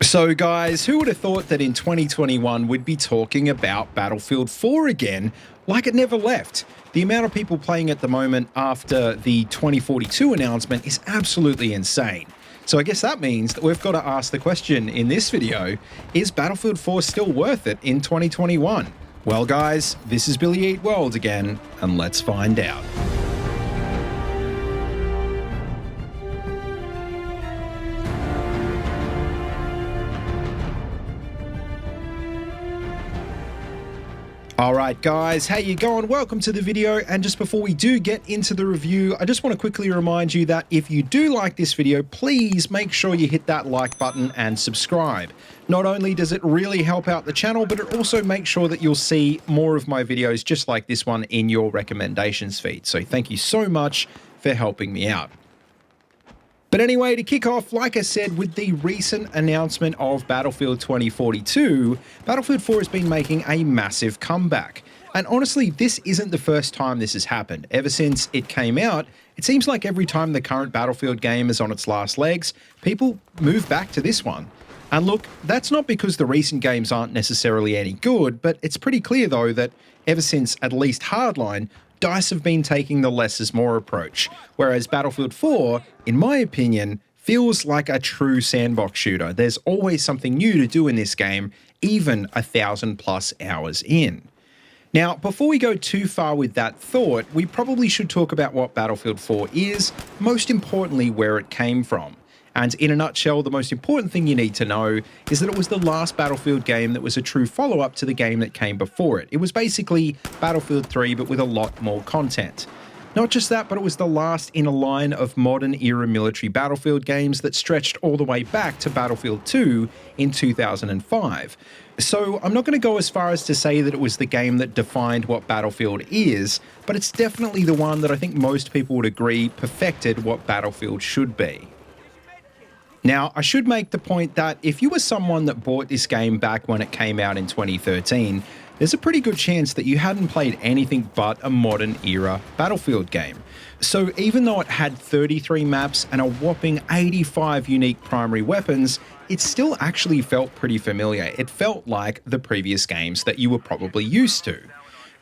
So guys, who would have thought that in 2021 we'd be talking about Battlefield 4 again, like it never left? The amount of people playing at the moment after the 2042 announcement is absolutely insane. So I guess that means that we've got to ask the question in this video, is Battlefield 4 still worth it in 2021? Well guys, this is BillyEatWorld again, and let's find out. Alright guys, how you going? Welcome to the video, and just before we do get into the review, I just want to quickly remind you that if you do like this video, please make sure you hit that like button and subscribe. Not only does it really help out the channel, but it also makes sure that you'll see more of my videos just like this one in your recommendations feed. So thank you so much for helping me out. But anyway, to kick off, like I said, with the recent announcement of Battlefield 2042, Battlefield 4 has been making a massive comeback. And honestly, this isn't the first time this has happened. Ever since it came out, it seems like every time the current Battlefield game is on its last legs, people move back to this one. And look, that's not because the recent games aren't necessarily any good, but it's pretty clear though that ever since at least Hardline, DICE have been taking the less is more approach, whereas Battlefield 4, in my opinion, feels like a true sandbox shooter. There's always something new to do in this game, even 1,000+ hours in. Now, before we go too far with that thought, we probably should talk about what Battlefield 4 is, most importantly where it came from. And in a nutshell, the most important thing you need to know is that it was the last Battlefield game that was a true follow-up to the game that came before it. It was basically Battlefield 3, but with a lot more content. Not just that, but it was the last in a line of modern-era military Battlefield games that stretched all the way back to Battlefield 2 in 2005. So I'm not going to go as far as to say that it was the game that defined what Battlefield is, but it's definitely the one that I think most people would agree perfected what Battlefield should be. Now, I should make the point that if you were someone that bought this game back when it came out in 2013, there's a pretty good chance that you hadn't played anything but a modern era Battlefield game. So even though it had 33 maps and a whopping 85 unique primary weapons, it still actually felt pretty familiar. It felt like the previous games that you were probably used to.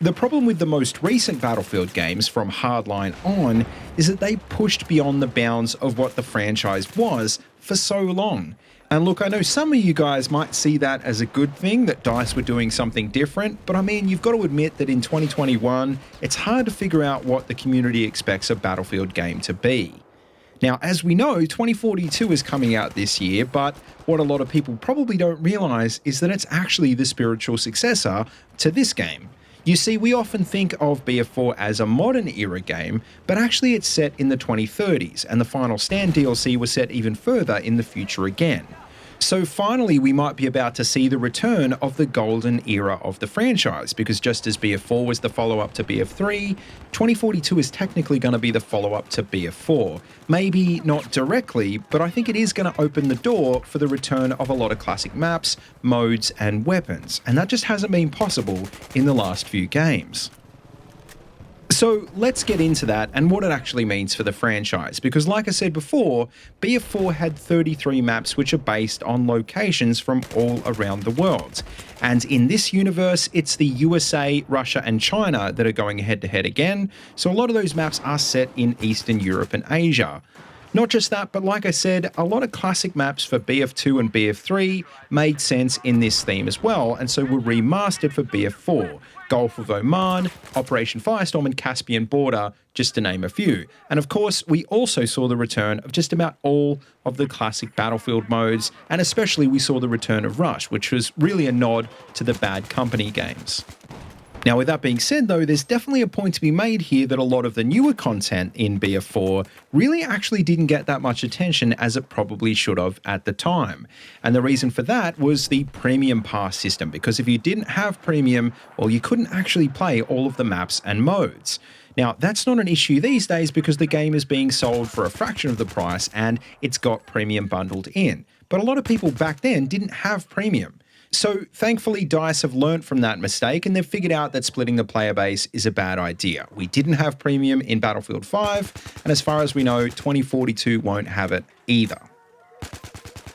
The problem with the most recent Battlefield games from Hardline on is that they pushed beyond the bounds of what the franchise was for so long. And look, I know some of you guys might see that as a good thing, that DICE were doing something different, but I mean, you've got to admit that in 2021, it's hard to figure out what the community expects a Battlefield game to be. Now, as we know, 2042 is coming out this year, but what a lot of people probably don't realize is that it's actually the spiritual successor to this game. You see, we often think of BF4 as a modern era game, but actually it's set in the 2030s, and the Final Stand DLC was set even further in the future again. So finally, we might be about to see the return of the golden era of the franchise, because just as BF4 was the follow-up to BF3, 2042 is technically going to be the follow-up to BF4. Maybe not directly, but I think it is going to open the door for the return of a lot of classic maps, modes, and weapons, and that just hasn't been possible in the last few games. So let's get into that and what it actually means for the franchise, because like I said before, BF4 had 33 maps which are based on locations from all around the world. And in this universe, it's the USA, Russia, and China that are going head-to-head again, so a lot of those maps are set in Eastern Europe and Asia. Not just that, but like I said, a lot of classic maps for BF2 and BF3 made sense in this theme as well, and so were remastered for BF4. Gulf of Oman, Operation Firestorm, and Caspian Border, just to name a few. And of course, we also saw the return of just about all of the classic Battlefield modes, and especially we saw the return of Rush, which was really a nod to the Bad Company games. Now, with that being said, though, there's definitely a point to be made here that a lot of the newer content in BF4 really actually didn't get that much attention as it probably should have at the time. And the reason for that was the Premium Pass system, because if you didn't have Premium, well, you couldn't actually play all of the maps and modes. Now, that's not an issue these days because the game is being sold for a fraction of the price and it's got Premium bundled in. But a lot of people back then didn't have Premium. So thankfully, DICE have learnt from that mistake and they've figured out that splitting the player base is a bad idea. We didn't have Premium in Battlefield 5, and as far as we know, 2042 won't have it either.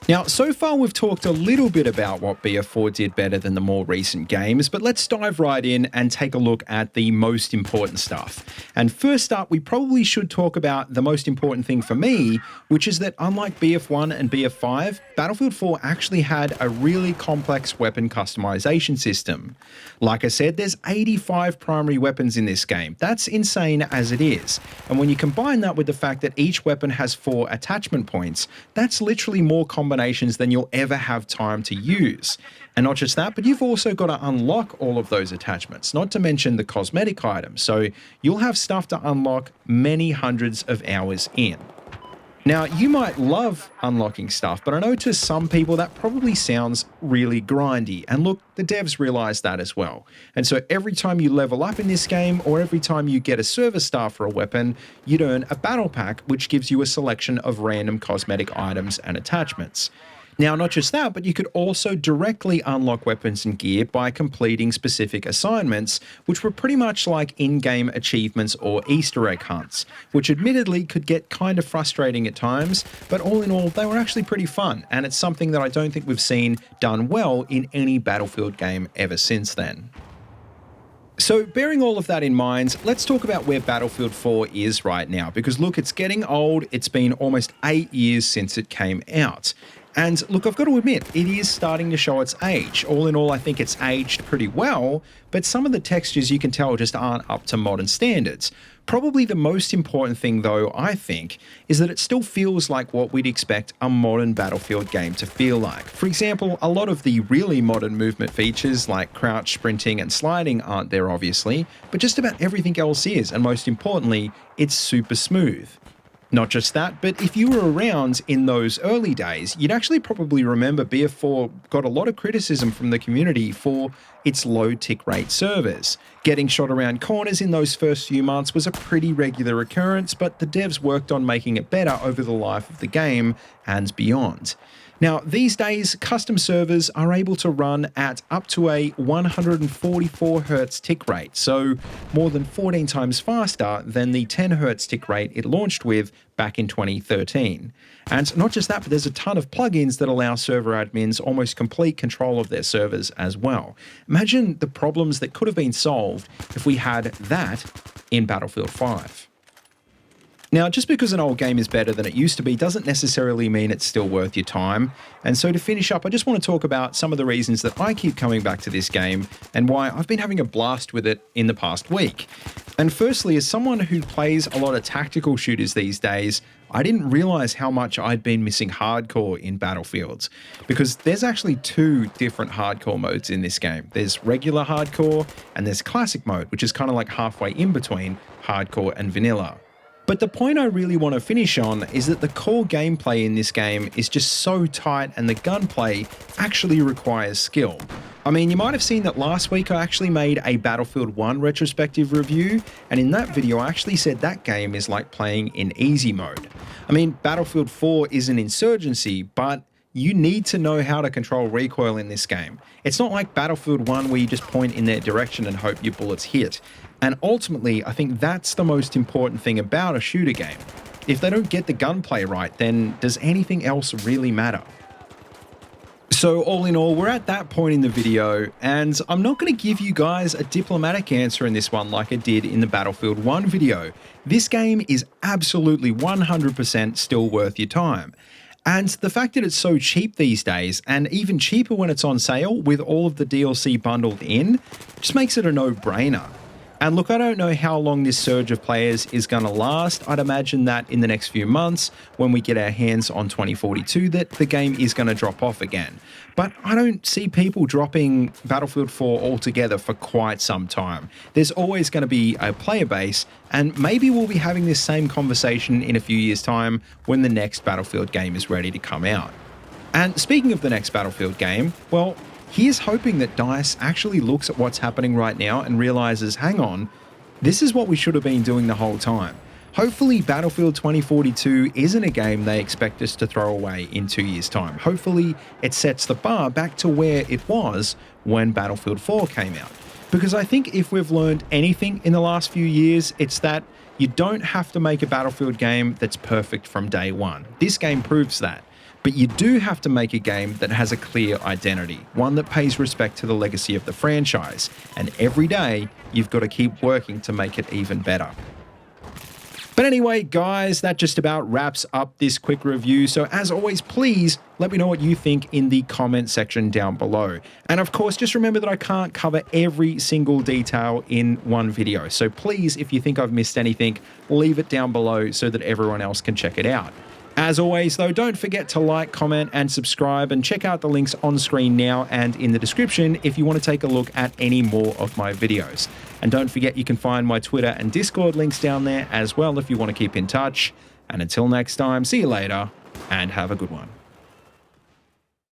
Now, so far we've talked a little bit about what BF4 did better than the more recent games, but let's dive right in and take a look at the most important stuff. And first up, we probably should talk about the most important thing for me, which is that unlike BF1 and BF5, Battlefield 4 actually had a really complex weapon customization system. Like I said, there's 85 primary weapons in this game. That's insane as it is. And when you combine that with the fact that each weapon has 4 attachment points, that's literally more combinations than you'll ever have time to use. And not just that, but you've also got to unlock all of those attachments, not to mention the cosmetic items. So you'll have stuff to unlock many hundreds of hours in. Now, you might love unlocking stuff, but I know to some people that probably sounds really grindy. And look, the devs realize that as well. And so every time you level up in this game, or every time you get a service star for a weapon, you'd earn a battle pack, which gives you a selection of random cosmetic items and attachments. Now, not just that, but you could also directly unlock weapons and gear by completing specific assignments, which were pretty much like in-game achievements or Easter egg hunts, which admittedly could get kind of frustrating at times, but all in all, they were actually pretty fun, and it's something that I don't think we've seen done well in any Battlefield game ever since then. So bearing all of that in mind, let's talk about where Battlefield 4 is right now, because look, it's getting old. It's been almost 8 years since it came out. And look, I've got to admit, it is starting to show its age. All in all, I think it's aged pretty well, but some of the textures you can tell just aren't up to modern standards. Probably the most important thing, though, I think, is that it still feels like what we'd expect a modern Battlefield game to feel like. For example, a lot of the really modern movement features like crouch, sprinting, and sliding aren't there, obviously, but just about everything else is, and most importantly, it's super smooth. Not just that, but if you were around in those early days, you'd actually probably remember BF4 got a lot of criticism from the community for its low tick rate servers. Getting shot around corners in those first few months was a pretty regular occurrence, but the devs worked on making it better over the life of the game and beyond. Now, these days, custom servers are able to run at up to a 144 Hz tick rate, so more than 14 times faster than the 10 Hz tick rate it launched with back in 2013. And not just that, but there's a ton of plugins that allow server admins almost complete control of their servers as well. Imagine the problems that could have been solved if we had that in Battlefield 5. Now, just because an old game is better than it used to be doesn't necessarily mean it's still worth your time. And so to finish up, I just want to talk about some of the reasons that I keep coming back to this game and why I've been having a blast with it in the past week. And firstly, as someone who plays a lot of tactical shooters these days, I didn't realize how much I'd been missing hardcore in Battlefields, because there's actually 2 different hardcore modes in this game. There's regular hardcore and there's classic mode, which is kind of like halfway in between hardcore and vanilla. But the point I really want to finish on is that the core gameplay in this game is just so tight, and the gunplay actually requires skill. I mean, you might have seen that last week I actually made a Battlefield 1 retrospective review, and in that video I actually said that game is like playing in easy mode. I mean, Battlefield 4 is an insurgency, but you need to know how to control recoil in this game. It's not like Battlefield 1 where you just point in their direction and hope your bullets hit. And ultimately, I think that's the most important thing about a shooter game. If they don't get the gunplay right, then does anything else really matter? So all in all, we're at that point in the video, and I'm not going to give you guys a diplomatic answer in this one like I did in the Battlefield 1 video. This game is absolutely 100% still worth your time. And the fact that it's so cheap these days, and even cheaper when it's on sale with all of the DLC bundled in, just makes it a no-brainer. And look, I don't know how long this surge of players is going to last. I'd imagine that in the next few months, when we get our hands on 2042, that the game is going to drop off again. But I don't see people dropping Battlefield 4 altogether for quite some time. There's always going to be a player base, and maybe we'll be having this same conversation in a few years' time when the next Battlefield game is ready to come out. And speaking of the next Battlefield game, well, here's hoping that DICE actually looks at what's happening right now and realizes, hang on, this is what we should have been doing the whole time. Hopefully Battlefield 2042 isn't a game they expect us to throw away in 2 years' time. Hopefully it sets the bar back to where it was when Battlefield 4 came out. Because I think if we've learned anything in the last few years, it's that you don't have to make a Battlefield game that's perfect from day one. This game proves that. But you do have to make a game that has a clear identity, one that pays respect to the legacy of the franchise, and every day you've got to keep working to make it even better. But anyway, guys, that just about wraps up this quick review. So as always, please let me know what you think in the comment section down below. And of course, just remember that I can't cover every single detail in one video. So please, if you think I've missed anything, leave it down below so that everyone else can check it out. As always, though, don't forget to like, comment, and subscribe, and check out the links on screen now and in the description if you want to take a look at any more of my videos. And don't forget you can find my Twitter and Discord links down there as well if you want to keep in touch. And until next time, see you later, and have a good one.